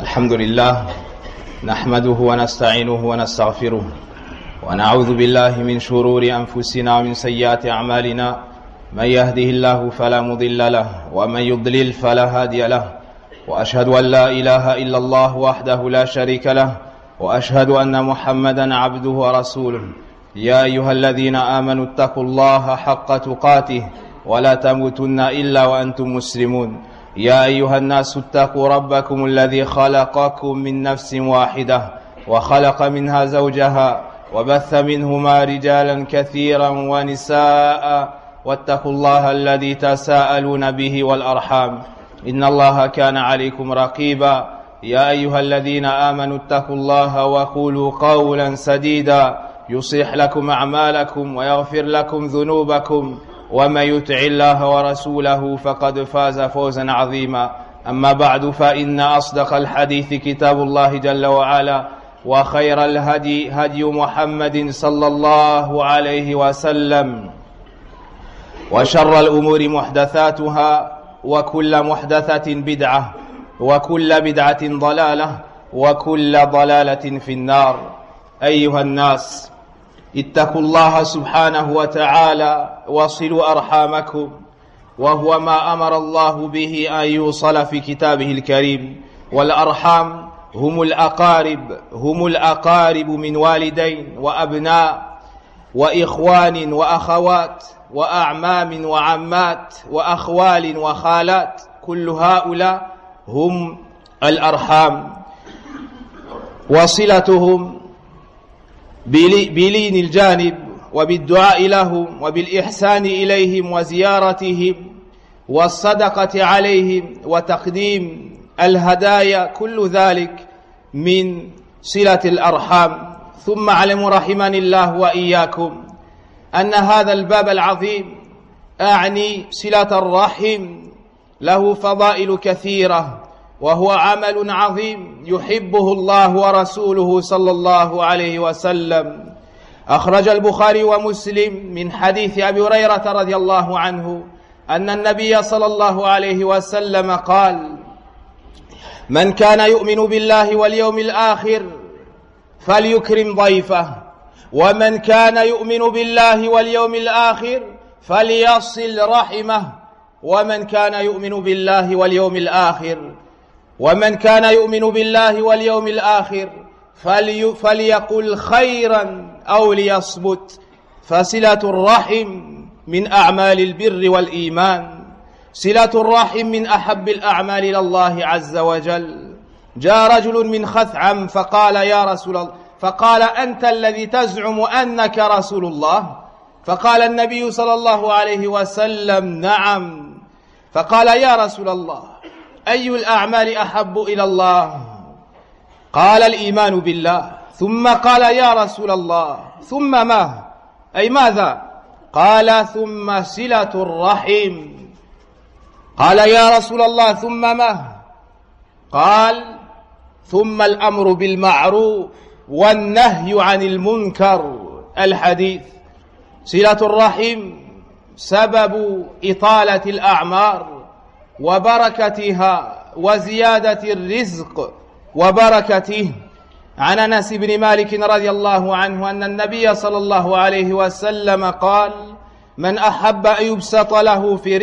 الحمد لله نحمده ونستعينه ونستغفره ونعوذ بالله من شرور أنفسنا ومن سيئات أعمالنا. من يهده الله فلا مضل له ومن يضلل فلا هادي له، وأشهد أن لا إله إلا الله وحده لا شريك له، وأشهد أن محمدا عبده ورسوله. يا أيها الذين آمنوا اتقوا الله حق تقاته ولا تموتن إلا وأنتم مسلمون. يا أيها الناس اتقوا ربكم الذي خلقكم من نفس واحدة وخلق منها زوجها وبث منهما رجالا كثيرا ونساء، واتقوا الله الذي تساءلون به والأرحام إن الله كان عليكم رقيبا. يا أيها الذين آمنوا اتقوا الله وقولوا قولا سديدا يصلح لكم أعمالكم ويغفر لكم ذنوبكم، ومن يطع الله ورسوله فقد فاز فوزا عظيما. أما بعد، فإن أصدق الحديث كتاب الله جل وعلا، وخير الهدي هدي محمد صلى الله عليه وسلم، وشر الأمور محدثاتها، وكل محدثة بدعة، وكل بدعة ضلالة، وكل ضلالة في النار. أيها الناس، اتقوا الله سبحانه وتعالى وصلوا أرحامكم، وهو ما أمر الله به أن يوصل في كتابه الكريم. والأرحام هم الأقارب من والدين وأبناء وإخوان وأخوات وأعمام وعمات وأخوال وخالات، كل هؤلاء هم الأرحام. وصلتهم بلين الجانب وبالدعاء لهم وبالإحسان إليهم وزيارتهم والصدقة عليهم وتقديم الهدايا، كل ذلك من صلة الأرحام. ثم اعلموا رحمني الله وإياكم أن هذا الباب العظيم، أعني صلة الرحم، له فضائل كثيرة، وهو عمل عظيم يحبه الله ورسوله صلى الله عليه وسلم. أخرج البخاري ومسلم من حديث أبي هريرة رضي الله عنه أن النبي صلى الله عليه وسلم قال: من كان يؤمن بالله واليوم الآخر فليكرم ضيفه، ومن كان يؤمن بالله واليوم الآخر فليصل رحمه، ومن كان يؤمن بالله واليوم الآخر فليقل خيرا أو ليصمت. فصلة الرحم من أعمال البر والإيمان. صلة الرحم من أحب الأعمال إلى الله عز وجل. جاء رجل من خثعم فقال: يا رسول الله، فقال: أنت الذي تزعم أنك رسول الله؟ فقال النبي صلى الله عليه وسلم: نعم. فقال: يا رسول الله، أي الأعمال أحب إلى الله؟ قال: الإيمان بالله. ثم قال: يا رسول الله، ثم ما؟ أي ماذا؟ قال: ثم صلة الرحم. قال: يا رسول الله، ثم ما؟ قال: ثم الأمر بالمعروف والنهي عن المنكر. الحديث. صلة الرحم سبب إطالة الأعمار وبركتها وزيادة الرزق وبركته. عن أنس بن مالك رضي الله عنه أن النبي صلى الله عليه وسلم قال: من أحب أن يبسط له في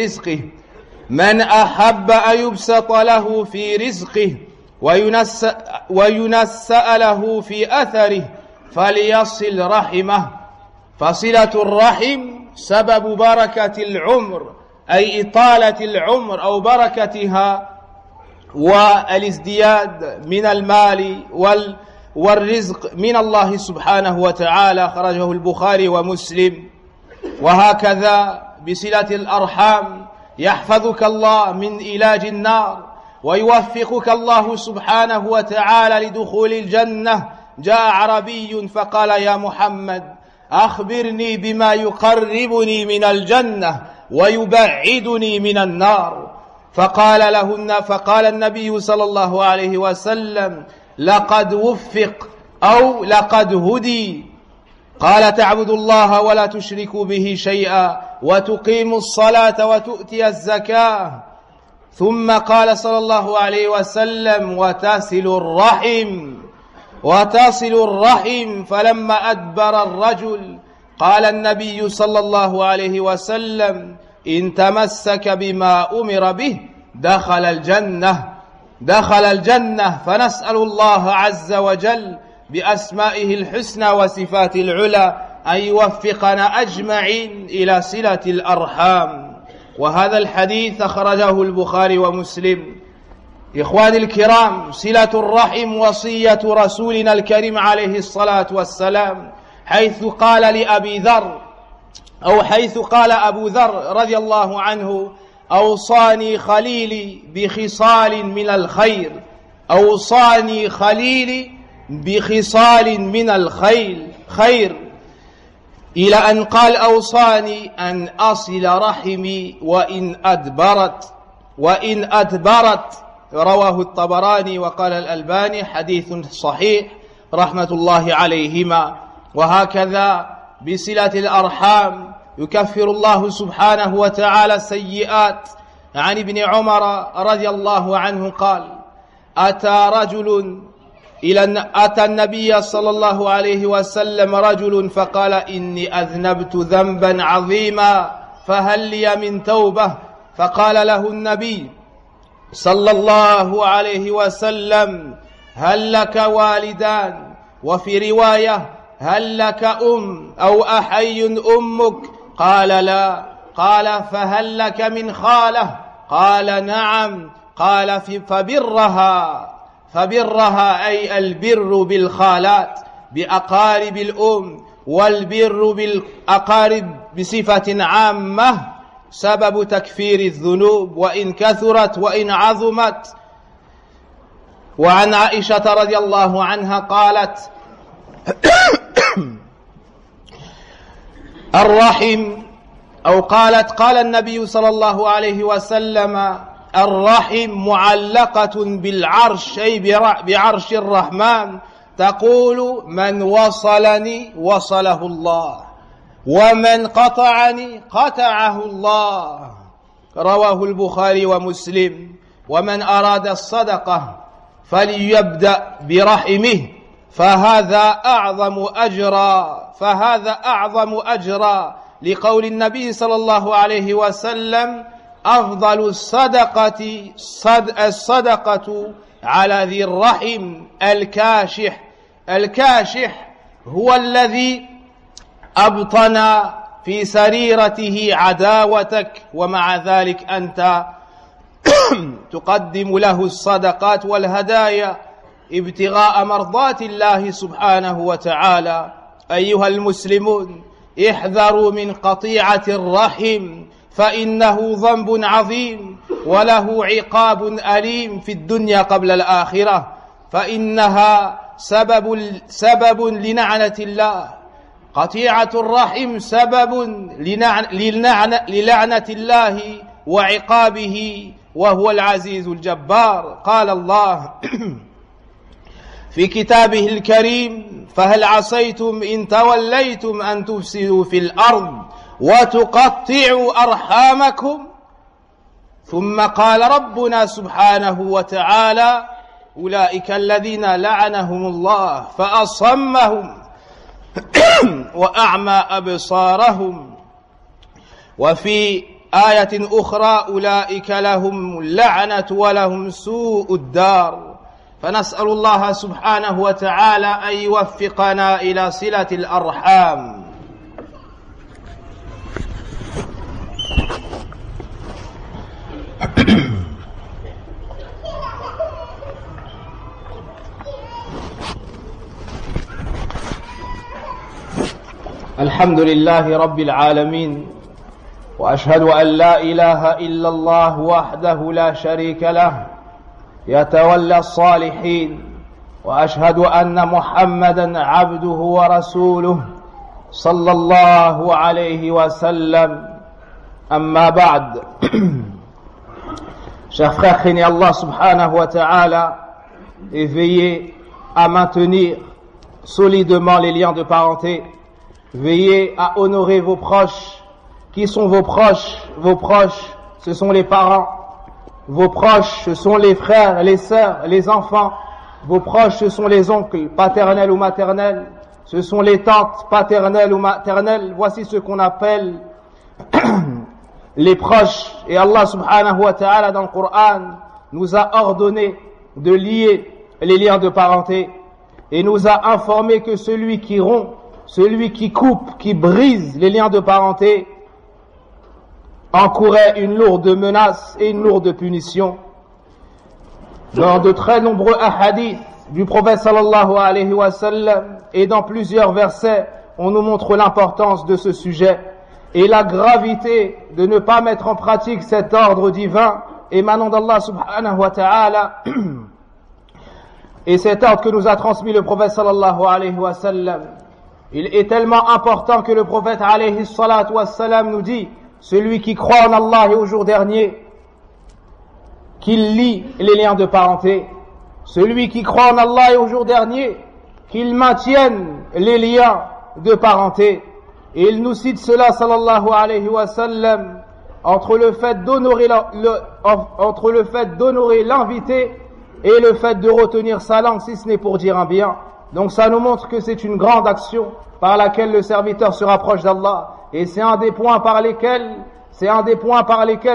رزقه وينسأ له في أثره فليصل رحمه. فصلة الرحم سبب بركة العمر، أي إطالة العمر أو بركتها، والازدياد من المال والرزق من الله سبحانه وتعالى. خرجه البخاري ومسلم. وهكذا بصلة الأرحام يحفظك الله من إلاج النار، ويوفقك الله سبحانه وتعالى لدخول الجنة. جاء عربي فقال: يا محمد، أخبرني بما يقربني من الجنة ويبعدني من النار. فقال النبي صلى الله عليه وسلم: لقد وفق أو لقد هدي. قال: تعبد الله ولا تشركوا به شيئا، وتقيموا الصلاة وتؤتي الزكاة. ثم قال صلى الله عليه وسلم وتصل الرحم فلما أدبر الرجل قال النبي صلى الله عليه وسلم إن تمسك بما أمر به دخل الجنة فنسأل الله عز وجل بأسمائه الحسنى وصفاته العلى أن يوفقنا أجمعين إلى صلة الأرحام. وهذا الحديث أخرجه البخاري ومسلم. إخواني الكرام، صلة الرحم وصية رسولنا الكريم عليه الصلاة والسلام، حيث قال أبو ذر رضي الله عنه: أوصاني خليلي بخصال من الخير إلى أن قال: أوصاني أن أصل رحمي وإن أدبرت. رواه الطبراني وقال الألباني حديث صحيح رحمة الله عليهما. وهكذا بصلة الأرحام يكفر الله سبحانه وتعالى السيئات. عن ابن عمر رضي الله عنه قال: أتى النبي صلى الله عليه وسلم رجل فقال: إني أذنبت ذنبا عظيما فهل لي من توبة؟ فقال له النبي صلى الله عليه وسلم: هل لك والدان؟ وفي رواية: هل لك أو أحي أمك؟ قال: لا. قال: فهل لك من خالة؟ قال: نعم. قال: فبرها أي البر بالخالات بأقارب الأم، والبر بالأقارب بصفة عامة سبب تكفير الذنوب وإن كثرت وإن عظمت. وعن عائشة رضي الله عنها قالت: قال النبي صلى الله عليه وسلم: الرحم معلقة بالعرش أي بعرش الرحمن، تقول: من وصلني وصله الله، ومن قطعني قطعه الله. رواه البخاري ومسلم. ومن أراد الصدقة فليبدأ برحمه فهذا أعظم أجرا لقول النبي صلى الله عليه وسلم: أفضل الصدقة على ذي الرحم الكاشح هو الذي أبطن في سريرته عداوتك، ومع ذلك أنت تقدم له الصدقات والهدايا ابتغاء مرضات الله سبحانه وتعالى. أيها المسلمون، احذروا من قطيعة الرحم، فإنه ذنب عظيم وله عقاب أليم في الدنيا قبل الآخرة، فإنها سبب لنعنة الله. قطيعة الرحم سبب للعنة الله وعقابه، وهو العزيز الجبار. قال الله في كتابه الكريم: فهل عصيتم إن توليتم أن تفسدوا في الأرض وتقطعوا أرحامكم؟ ثم قال ربنا سبحانه وتعالى: أولئك الذين لعنهم الله فأصمهم وأعمى أبصارهم. وفي آية أخرى: أولئك لهم اللعنة ولهم سوء الدار. فنسأل الله سبحانه وتعالى أن يوفقنا إلى صلة الأرحام. الحمد لله رب العالمين، وأشهد أن لا إله إلا الله وحده لا شريك له يتولى الصالحين، وأشهد أن محمدا عبده ورسوله صلى الله عليه وسلم. أما بعد. Chers frères, craignez Allah subhanahu wa ta'ala et veillez à maintenir solidement les liens de parenté. Veillez à honorer vos proches. Qui sont vos proches? Vos proches, ce sont les parents. vos proches, ce sont les frères, les sœurs, les enfants. Vos proches, ce sont les oncles, paternels ou maternels. Ce sont les tantes, paternelles ou maternelles. Voici ce qu'on appelle les proches. Et Allah subhanahu wa ta'ala dans le Coran nous a ordonné de lier les liens de parenté. Et nous a informé que celui qui rompt, celui qui coupe, qui brise les liens de parenté, encourait une lourde menace et une lourde punition. Dans de très nombreux hadiths du prophète sallallahu alayhi wa sallam et dans plusieurs versets, on nous montre l'importance de ce sujet et la gravité de ne pas mettre en pratique cet ordre divin émanant d'Allah subhanahu wa ta'ala et cet ordre que nous a transmis le prophète sallallahu alayhi wa sallam. Il est tellement important que le prophète alayhi salatu wa sallam nous dit: celui qui croit en Allah et au jour dernier, qu'il lie les liens de parenté. Celui qui croit en Allah et au jour dernier, qu'il maintienne les liens de parenté. Et il nous cite cela, sallallahu alayhi wa sallam, entre le fait d'honorer l'invité et le fait de retenir sa langue, si ce n'est pour dire un bien. Donc ça nous montre que c'est une grande action par laquelle le serviteur se rapproche d'Allah. Et c'est un des points par lesquels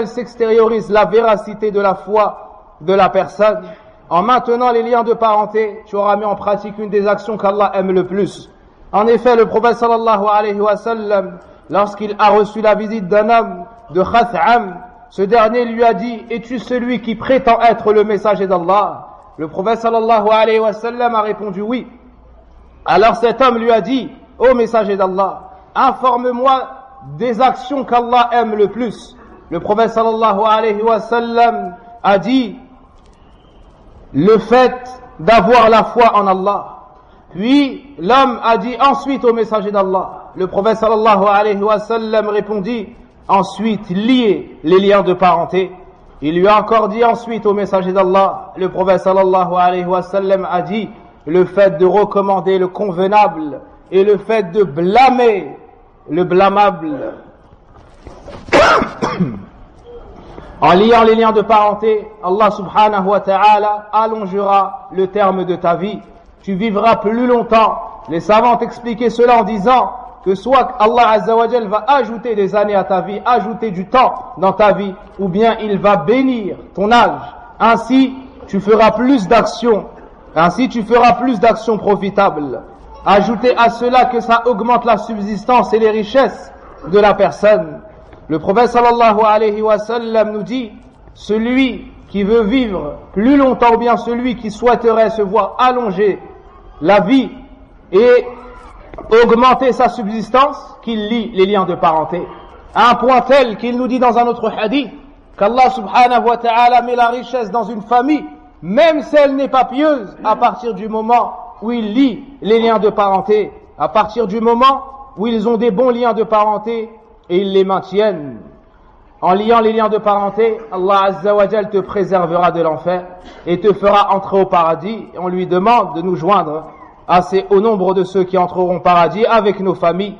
s'extériorise la véracité de la foi de la personne. En maintenant les liens de parenté, tu auras mis en pratique une des actions qu'Allah aime le plus. En effet, le prophète sallallahu alayhi wa sallam, lorsqu'il a reçu la visite d'un homme de Khath'am, ce dernier lui a dit: es-tu celui qui prétend être le messager d'Allah? Le prophète sallallahu alayhi wa sallam a répondu oui. Alors cet homme lui a dit: ô messager d'Allah, informe-moi des actions qu'Allah aime le plus. Le prophète sallallahu alayhi wa sallam a dit: le fait d'avoir la foi en Allah. Puis l'homme a dit ensuite au messager d'Allah. Le prophète sallallahu alayhi wa sallam répondit: ensuite lier les liens de parenté. Il lui a encore dit ensuite au messager d'Allah. Le prophète sallallahu alayhi wa sallam a dit: le fait de recommander le convenable et le fait de blâmer le blâmable. En liant les liens de parenté, Allah subhanahu wa ta'ala allongera le terme de ta vie. Tu vivras plus longtemps. Les savants expliquaient cela en disant que soit Allah azza wa jal va ajouter des années à ta vie, ajouter du temps dans ta vie, ou bien il va bénir ton âge. Ainsi, tu feras plus d'actions profitables. Ajoutez à cela que ça augmente la subsistance et les richesses de la personne. Le prophète sallallahu alayhi wa sallam nous dit: celui qui veut vivre plus longtemps, ou bien celui qui souhaiterait se voir allonger la vie et augmenter sa subsistance, qu'il lie les liens de parenté. À un point tel qu'il nous dit dans un autre hadith qu'Allah subhanahu wa ta'ala met la richesse dans une famille, même si elle n'est pas pieuse, à partir du moment où il lie les liens de parenté, à partir du moment où ils ont des bons liens de parenté et ils les maintiennent. En liant les liens de parenté, Allah azza wa jal te préservera de l'enfer et te fera entrer au paradis. Et on lui demande de nous joindre au nombre de ceux qui entreront au paradis avec nos familles.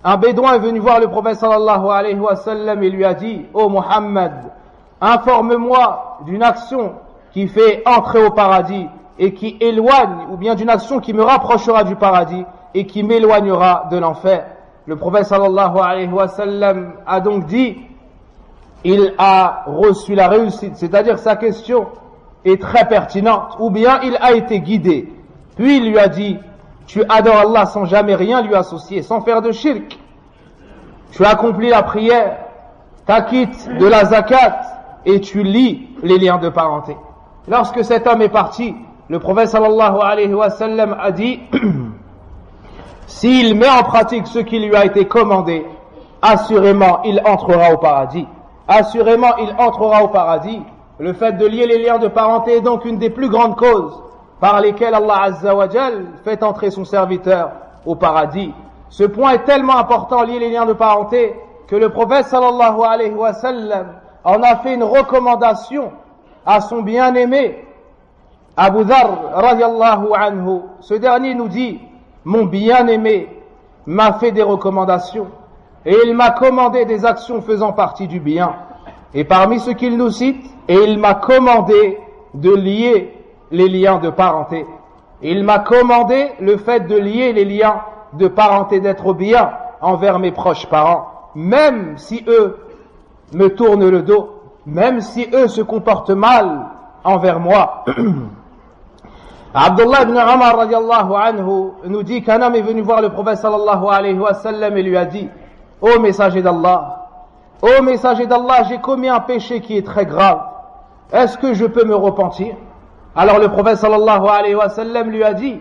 Un bédouin est venu voir le prophète sallallahu alayhi wa sallam et lui a dit: ô Muhammad, informe-moi d'une action qui fait entrer au paradis et qui éloigne, ou bien d'une action qui me rapprochera du paradis et qui m'éloignera de l'enfer. Le prophète sallallahu alayhi wa sallam a donc dit: il a reçu la réussite, c'est-à-dire que sa question est très pertinente, ou bien il a été guidé. Puis il lui a dit: tu adores Allah sans jamais rien lui associer, sans faire de shirk. Tu accomplis la prière, t'acquittes de la zakat et tu lis les liens de parenté. Lorsque cet homme est parti, le prophète sallallahu alayhi wa sallam a dit: s'il met en pratique ce qui lui a été commandé, assurément il entrera au paradis. Assurément il entrera au paradis. Le fait de lier les liens de parenté est donc une des plus grandes causes par lesquelles Allah azza wa jal fait entrer son serviteur au paradis. Ce point est tellement important, lier les liens de parenté, que le prophète sallallahu alayhi wa sallam en a fait une recommandation à son bien-aimé Abu Dharr radiallahu anhu. Ce dernier nous dit: mon bien-aimé m'a fait des recommandations et il m'a commandé des actions faisant partie du bien. Et parmi ce qu'il nous cite, et il m'a commandé de lier les liens de parenté. Il m'a commandé le fait de lier les liens de parenté, d'être bien envers mes proches parents, même si eux me tournent le dos, même si eux se comportent mal envers moi. Abdullah ibn Umar radiallahu anhu nous dit qu'un homme est venu voir le prophète sallallahu alayhi wa sallam et lui a dit: ô messager d'Allah, j'ai commis un péché qui est très grave, est-ce que je peux me repentir? Alors le prophète sallallahu alayhi wa sallam lui a dit: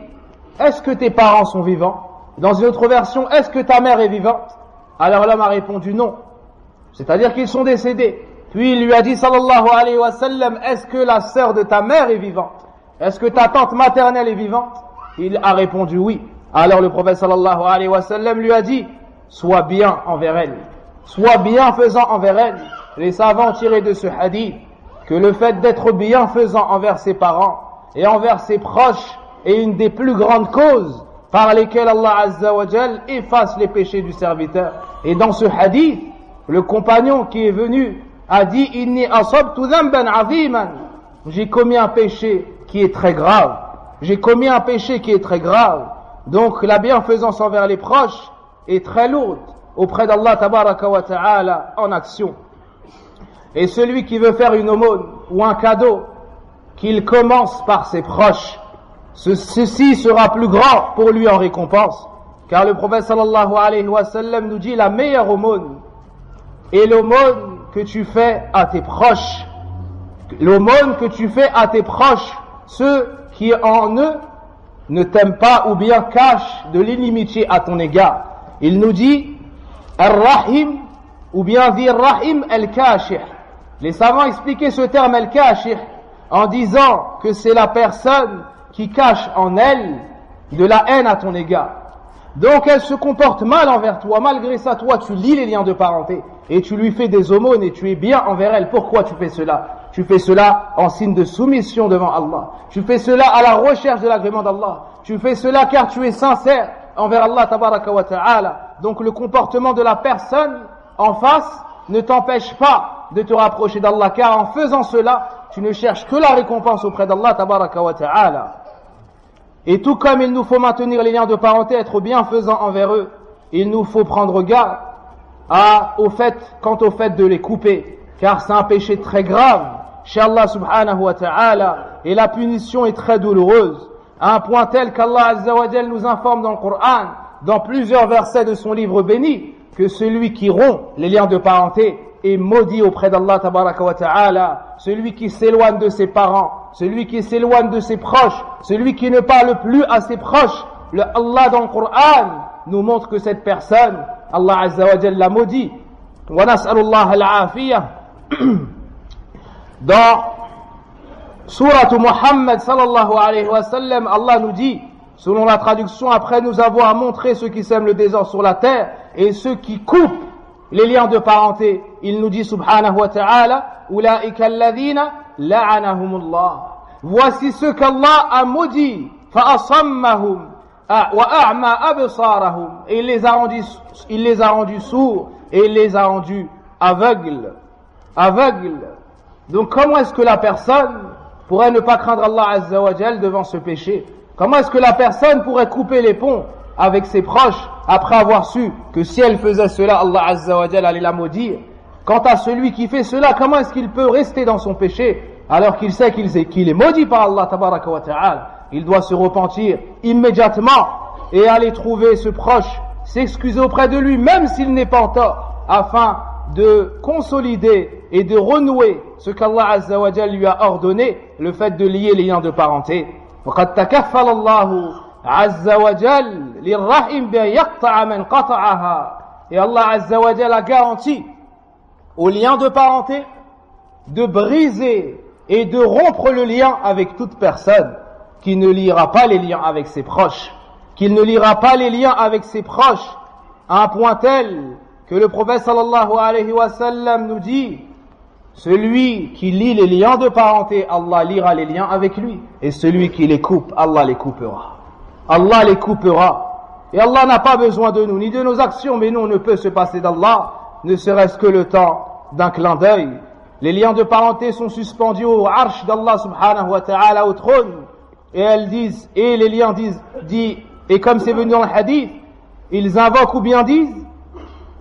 est-ce que tes parents sont vivants? Dans une autre version, est-ce que ta mère est vivante? Alors l'homme a répondu non, c'est-à-dire qu'ils sont décédés. Puis il lui a dit sallallahu alayhi wa sallam: est-ce que la sœur de ta mère est vivante? Est-ce que ta tante maternelle est vivante? Il a répondu oui. Alors le prophète sallallahu alayhi wa sallam lui a dit: sois bien envers elle, sois bienfaisant envers elle. Les savants ont tiré de ce hadith que le fait d'être bienfaisant envers ses parents et envers ses proches est une des plus grandes causes par lesquelles Allah Azza wa Jal efface les péchés du serviteur. Et dans ce hadith, le compagnon qui est venu a dit: inni asabtu dhanban aziman, j'ai commis un péché qui est très grave, j'ai commis un péché qui est très grave. Donc la bienfaisance envers les proches est très lourde auprès d'Allah tabaraka wa ta'ala en action. Et celui qui veut faire une aumône ou un cadeau, qu'il commence par ses proches, ceci sera plus grand pour lui en récompense. Car le prophète sallallahu alayhi wa sallam nous dit: la meilleure aumône est l'aumône que tu fais à tes proches. L'aumône que tu fais à tes proches, ceux qui en eux ne t'aiment pas ou bien cachent de l'inimitié à ton égard. Il nous dit: Ar-Rahim ou bien Dhir-Rahim al-Kashih. Les savants expliquaient ce terme al-Kashih en disant que c'est la personne qui cache en elle de la haine à ton égard. Donc elle se comporte mal envers toi, malgré ça toi tu lis les liens de parenté et tu lui fais des aumônes et tu es bien envers elle. Pourquoi tu fais cela? Tu fais cela en signe de soumission devant Allah. Tu fais cela à la recherche de l'agrément d'Allah. Tu fais cela car tu es sincère envers Allah tabaraka wa ta'ala. Donc le comportement de la personne en face ne t'empêche pas de te rapprocher d'Allah, car en faisant cela, tu ne cherches que la récompense auprès d'Allah tabaraka wa ta'ala. Et tout comme il nous faut maintenir les liens de parenté, être bienfaisants envers eux, il nous faut prendre garde quant au fait de les couper, car c'est un péché très grave chez Allah subhanahu wa ta'ala, et la punition est très douloureuse, à un point tel qu'Allah azza wa jal nous informe dans le Coran, dans plusieurs versets de son livre béni, que celui qui rompt les liens de parenté est maudit auprès d'Allah tabaraka wa ta'ala. Celui qui s'éloigne de ses parents, celui qui s'éloigne de ses proches, celui qui ne parle plus à ses proches, Allah dans le Coran nous montre que cette personne, Allah azza wa jalla l'a maudit. Wa nas'alullah al-afiyah. Dans Surah Muhammad sallallahu alayhi wa sallam, Allah nous dit, selon la traduction, après nous avoir montré ceux qui sèment le désordre sur la terre et ceux qui coupent les liens de parenté, il nous dit subhanahu wa ta'ala: Ulaika alladhina la'anahumullah. Voici ceux qu'Allah a maudits, fa'asammahum wa a'ma absarahum. Et il les a rendus sourds et il les a rendus aveugles. Donc comment est-ce que la personne pourrait ne pas craindre Allah azza wa jal devant ce péché? Comment est-ce que la personne pourrait couper les ponts avec ses proches après avoir su que si elle faisait cela, Allah azza wa jal allait la maudire? Quant à celui qui fait cela, comment est-ce qu'il peut rester dans son péché alors qu'il sait qu'il est maudit par Allah tabaraka wa ta'ala? Il doit se repentir immédiatement et aller trouver ce proche, s'excuser auprès de lui, même s'il n'est pas en tort, afin de consolider et de renouer ce qu'Allah azza wa jal lui a ordonné, le fait de lier les liens de parenté. وقد تكفل الله عز وجل للرحم بأن يقطع من قطعها. Et Allah azza wa jal a garanti aux liens de parenté de briser et de rompre le lien avec toute personne qui ne liera pas les liens avec ses proches, qu'il ne liera pas les liens avec ses proches à un point tel que le prophète sallallahu alayhi wa sallam nous dit: celui qui lie les liens de parenté, Allah liera les liens avec lui. Et celui qui les coupe, Allah les coupera. Allah les coupera. Et Allah n'a pas besoin de nous, ni de nos actions, mais nous, on ne peut se passer d'Allah, ne serait-ce que le temps d'un clin d'œil. les liens de parenté sont suspendus au arsh d'Allah subhanahu wa ta'ala, au trône, et elles disent, et les liens disent, et comme c'est venu dans le hadith, ils invoquent ou bien disent,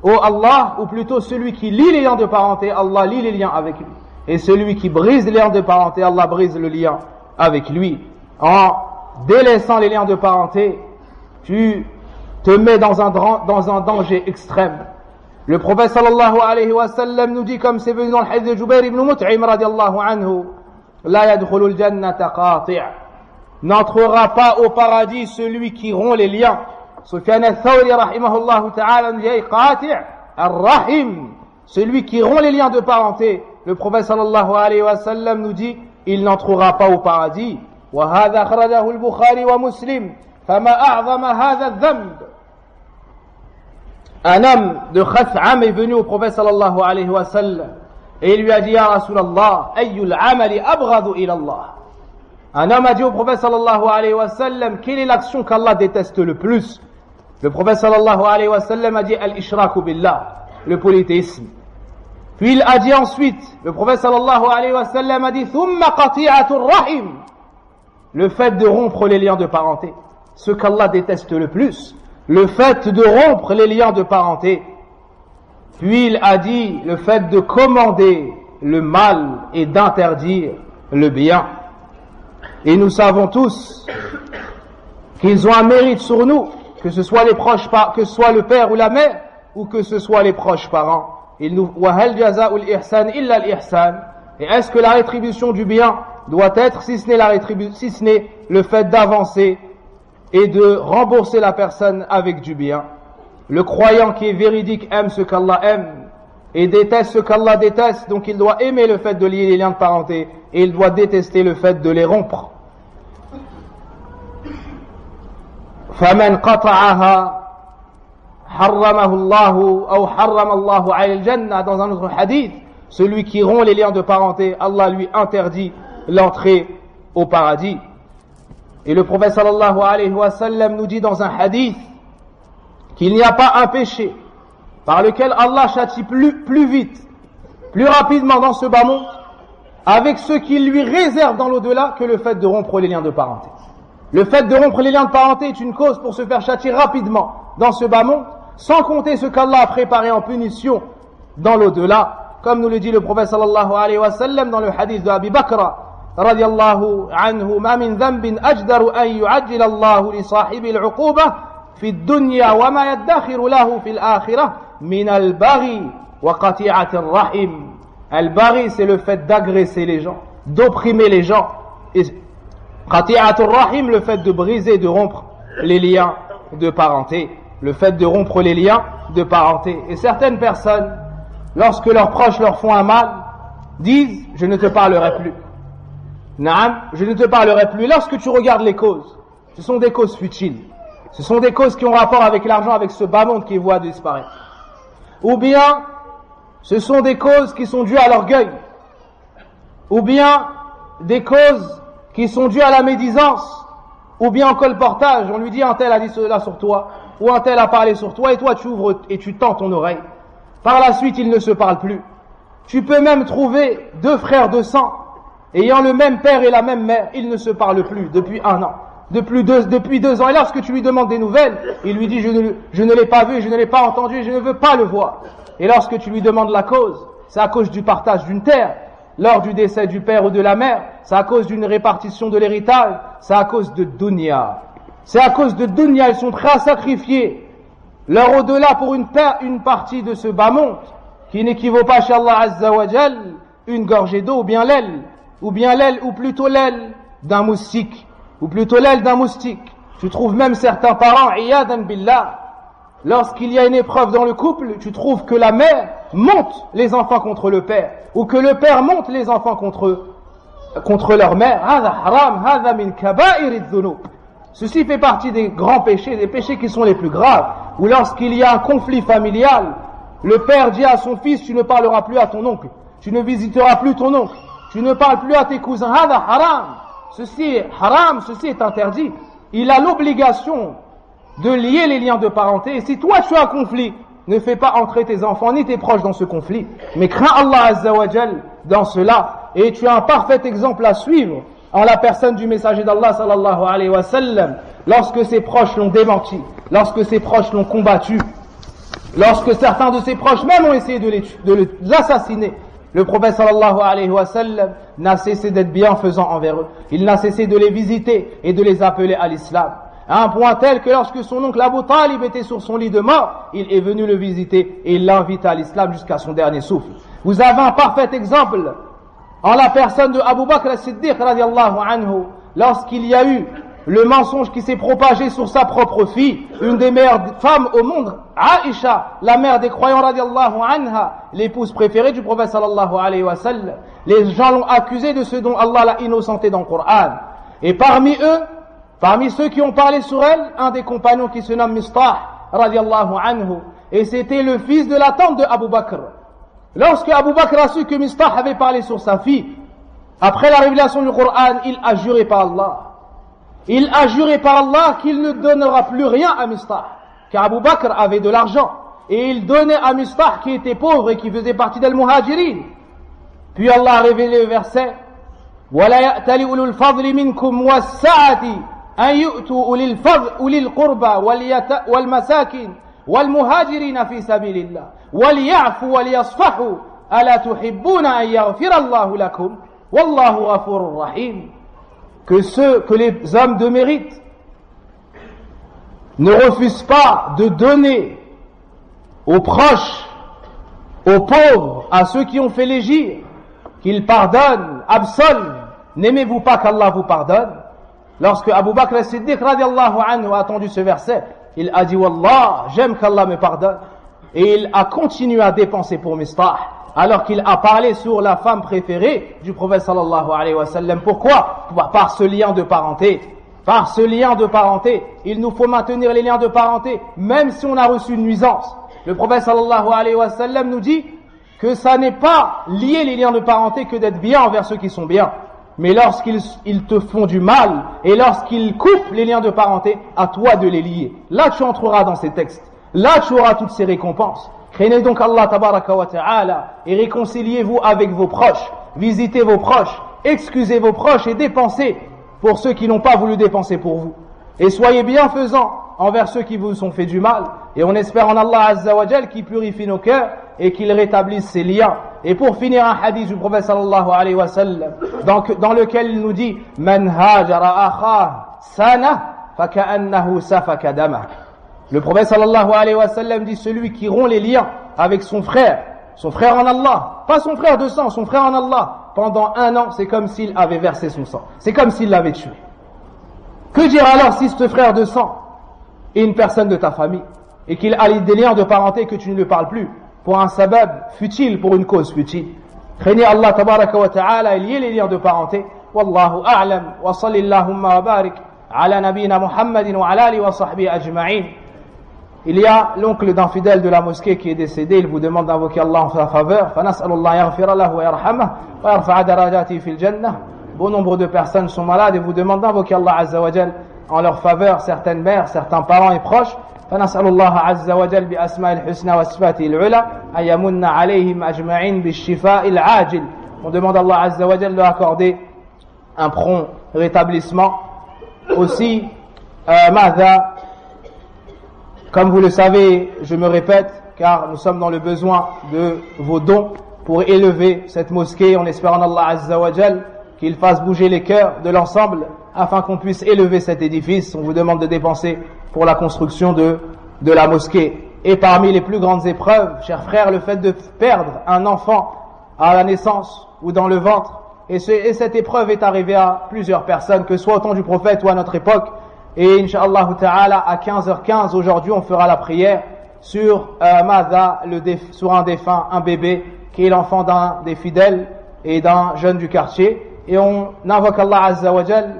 oh Allah, ou plutôt celui qui lie les liens de parenté, Allah lie les liens avec lui. Et celui qui brise les liens de parenté, Allah brise le lien avec lui. En délaissant les liens de parenté, tu te mets dans un danger extrême. Le prophète sallallahu alayhi wa sallam nous dit, comme c'est venu dans le hadith de Jubair ibn Mut'im radiallahu anhu, la yadkhulul jannata qati', n'entrera pas au paradis celui qui rompt les liens. Sufyan al-Thawri rahimahullah ta'ala nous dit qati' ar-rahim, celui qui rompt les liens de parenté. Le prophète sallallahu alayhi wa sallam nous dit, il n'entrera pas au paradis. Wa hadha akhrajahu al-Bukhari wa Muslim, fama a'zama hadha adh-dhanb. Un homme de Khath'am est venu au prophète sallallahu alayhi wa sallam et il lui a dit, ya Rasulallah, ayyul amali abghadu ila Allah. Un homme a dit au prophète sallallahu alayhi wa sallam, quelle est l'action qu'Allah déteste le plus? Le prophète sallallahu alayhi wa sallam a dit, al-ishraku billah, le polythéisme. Puis il a dit ensuite, le prophète sallallahu alayhi wa sallam a dit, thumma qati'atur rahim, le fait de rompre les liens de parenté, ce qu'Allah déteste le plus, le fait de rompre les liens de parenté. Puis il a dit, le fait de commander le mal et d'interdire le bien. Et nous savons tous qu'ils ont un mérite sur nous, que ce soit les proches, que ce soit le père ou la mère, ou que ce soit les proches parents. وَهَلْ جَزَاءُ الْإِحْسَانِ إِلَّا الْإِحْسَانِ. Et est-ce que la rétribution du bien doit être, si ce n'est le fait d'avancer et de rembourser la personne avec du bien? Le croyant qui est véridique aime ce qu'Allah aime et déteste ce qu'Allah déteste, donc il doit aimer le fait de lier les liens de parenté et il doit détester le fait de les rompre. فَمَنْ قَطَعَهَا حَرَّمَهُ اللَّهُ أو حَرَّمَ اللَّهُ عَلَى الْجَنَّةِ. Dans un autre hadith, celui qui rompt les liens de parenté, Allah lui interdit l'entrée au paradis. Et le prophète sallallahu alayhi wa sallam nous dit dans un hadith qu'il n'y a pas un péché par lequel Allah châtie plus vite, plus rapidement dans ce bas monde avec ce qu'il lui réserve dans l'au-delà que le fait de rompre les liens de parenté. Le fait de rompre les liens de parenté est une cause pour se faire châtier rapidement dans ce bas monde, sans compter ce qu'Allah a préparé en punition dans l'au-delà, comme nous le dit le prophète sallallahu alayhi wa sallam dans le hadith de Abi Bakr radiyallahu anhu, ma min dhanbin ajdaru an yu'ajjil Allahu li sahibi al-'uquba fi ad-dunya wa ma yaddakhiru lahu fi al-akhirah min al-baghi wa qati'ati ar-rahim. Al-baghi, c'est le fait d'agresser les gens, d'opprimer les gens, et qati'ati ar-rahim, le fait de briser, de rompre les liens de parenté, le fait de rompre les liens de parenté. Et certaines personnes, lorsque leurs proches leur font un mal, disent, je ne te parlerai plus. Naam, je ne te parlerai plus. Lorsque tu regardes les causes, ce sont des causes futiles. Ce sont des causes qui ont rapport avec l'argent, avec ce bas monde qui voit disparaître. Ou bien, ce sont des causes qui sont dues à l'orgueil. Ou bien, des causes qui sont dues à la médisance. Ou bien au colportage. On lui dit, un tel a dit cela sur toi, ou un tel a parlé sur toi, et toi tu ouvres et tu tends ton oreille. Par la suite, ils ne se parlent plus. Tu peux même trouver deux frères de sang, ayant le même père et la même mère, ils ne se parlent plus depuis 1 an, depuis 2 ans. Et lorsque tu lui demandes des nouvelles, il lui dit, je ne l'ai pas vu, je ne l'ai pas entendu, je ne veux pas le voir. Et lorsque tu lui demandes la cause, c'est à cause du partage d'une terre, lors du décès du père ou de la mère, c'est à cause d'une répartition de l'héritage, c'est à cause de dunya. C'est à cause de dunya, ils sont prêts à sacrifier leur au-delà pour une partie de ce bas monde, qui n'équivaut pas chez Allah Azza wa Jal, une gorgée d'eau, ou plutôt l'aile d'un moustique, Tu trouves même certains parents, iyadan billah, lorsqu'il y a une épreuve dans le couple, tu trouves que la mère monte les enfants contre le père, ou que le père monte les enfants contre leur mère. Hada haram, hada min kaba'ir adh-dhunub. Ceci fait partie des grands péchés, des péchés qui sont les plus graves, où lorsqu'il y a un conflit familial, le père dit à son fils, tu ne parleras plus à ton oncle, tu ne visiteras plus ton oncle, tu ne parles plus à tes cousins. Hada haram, ceci est haram, ceci est interdit. Il a l'obligation de lier les liens de parenté, et si toi tu as un conflit ne fais pas entrer tes enfants ni tes proches dans ce conflit, mais crains Allah Azza wa Jal dans cela, et tu as un parfait exemple à suivre en la personne du messager d'Allah sallallahu alayhi wa sallam, lorsque ses proches l'ont démenti, lorsque ses proches l'ont combattu, lorsque certains de ses proches même ont essayé de l'assassiner. Le prophète sallallahu alayhi wa sallam n'a cessé d'être bienfaisant envers eux. Il n'a cessé de les visiter et de les appeler à l'islam. À un point tel que lorsque son oncle Abu Talib était sur son lit de mort, il est venu le visiter et il l'invite à l'islam jusqu'à son dernier souffle. Vous avez un parfait exemple en la personne de Abu Bakr as-Siddiq radiallahu anhu, lorsqu'il y a eu le mensonge qui s'est propagé sur sa propre fille, une des meilleures femmes au monde, Aïcha, la mère des croyants radiallahu anha, l'épouse préférée du prophète sallallahu alayhi wa sallam. Les gens l'ont accusé de ce dont Allah l'a innocenté dans le Coran. Et parmi eux, parmi ceux qui ont parlé sur elle, un des compagnons qui se nomme Mistah radiallahu anhu, et c'était le fils de la tante de Abu Bakr. Lorsque Abu Bakr a su que Mistah avait parlé sur sa fille, après la révélation du Coran, il a juré par Allah. Il a juré par Allah qu'il ne donnera plus rien à Mistah, car Abu Bakr avait de l'argent, et il donnait à Mistah qui était pauvre et qui faisait partie des Muhajirin. Puis Allah a révélé le verset وَلَا يَأْتَلِ أُولُو الْفَضْلِ مِنْكُمْ وَالسَّعَةِ أَنْ يُؤْتُوا أُولِي الْقُرْبَى وَالْمَسَاكِنِ وَالْمُهَاجِرِينَ فِي سَبِيلِ اللَّهِ وَلْيَعْفُوا وَلْيَصْفَحُوا أَلَا تُحِبُّونَ أَنْ يَغْفِرَ اللَّهُ لَكُمْ وَاللَّهُ غَفُورٌ رَحِيمٌ. Que les hommes de mérite ne refusent pas de donner aux proches, aux pauvres, à ceux qui ont fait l'égir, qu'ils pardonnent, absolvent. N'aimez-vous pas qu'Allah vous pardonne? Lorsque Abu Bakr as-Siddiq radiallahu anhu a entendu ce verset, il a dit Wallah, j'aime qu'Allah me pardonne, et il a continué à dépenser pour Mistah, alors qu'il a parlé sur la femme préférée du prophète sallallahu alayhi wa sallam. Pourquoi? Par ce lien de parenté. Par ce lien de parenté, il nous faut maintenir les liens de parenté, même si on a reçu une nuisance. Le prophète sallallahu alayhi wa sallam nous dit que ça n'est pas lié les liens de parenté que d'être bien envers ceux qui sont bien. Mais lorsqu'ils te font du mal, et lorsqu'ils coupent les liens de parenté, à toi de les lier. Là tu entreras dans ces textes. Là tu auras toutes ces récompenses. Craignez donc Allah tabaraka wa ta'ala et réconciliez-vous avec vos proches, visitez vos proches, excusez vos proches et dépensez pour ceux qui n'ont pas voulu dépenser pour vous. Et soyez bienfaisants envers ceux qui vous ont fait du mal. Et on espère en Allah Azza wa Jal qui purifie nos cœurs et qu'il rétablisse ces liens. Et pour finir, un hadith du prophète sallallahu alayhi wa sallam dans lequel il nous dit Man hajara akha sana faka'annahu safaka damah. Le prophète sallallahu alayhi wa sallam dit celui qui rompt les liens avec son frère en Allah, pas son frère de sang, son frère en Allah, pendant 1 an, c'est comme s'il avait versé son sang, c'est comme s'il l'avait tué. Que dire alors si ce frère de sang est une personne de ta famille et qu'il a des liens de parenté que tu ne lui parles plus pour un sabab futile, pour une cause futile? Craignez Allah tabaraka wa ta'ala et liez les liens de parenté. Wallahu a'lam wa sallillahumma wa barik ala nabina Muhammadin wa ala alihi wa sahbihi ajma'in. Il y a l'oncle d'un fidèle de la mosquée qui est décédé, il vous demande d'invoquer Allah en sa faveur. Fanas'alullah yaghfira lahu wa yarhamah wa yarfa'a darajati fil jannah. Bon nombre de personnes sont malades et vous demandent d'invoquer Allah Azza wa Jal en leur faveur, certaines mères, certains parents et proches. Fanas'alullah Azza wa Jal bi asma'il husna wa sifatihil ula an yamunna alayhim ajma'in bi shifa'il ajil. On demande à Allah Azza wa Jal de leur accorder un prompt rétablissement. Aussi, madha, comme vous le savez, je me répète, car nous sommes dans le besoin de vos dons pour élever cette mosquée, en espérant en Allah Azza wa Jal qu'il fasse bouger les cœurs de l'ensemble afin qu'on puisse élever cet édifice. On vous demande de dépenser pour la construction de la mosquée. Et parmi les plus grandes épreuves, chers frères, le fait de perdre un enfant à la naissance ou dans le ventre, et cette épreuve est arrivée à plusieurs personnes, que ce soit au temps du prophète ou à notre époque. Et Inch'Allah Ta'ala, à 15h15 aujourd'hui, on fera la prière sur sur un défunt, un bébé, qui est l'enfant d'un des fidèles et d'un jeune du quartier. Et on invoque Allah Azza wa Jal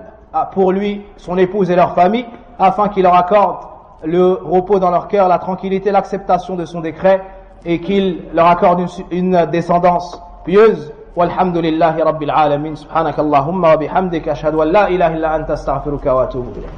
pour lui, son épouse et leur famille, afin qu'il leur accorde le repos dans leur cœur, la tranquillité, l'acceptation de son décret, et qu'il leur accorde une descendance pieuse. Walhamdulillahi Rabbil Alamin. Subhanakallahumma wa bihamdika ashhadu an la ilaha illa anta astaghfiruka wa atubu ilayk.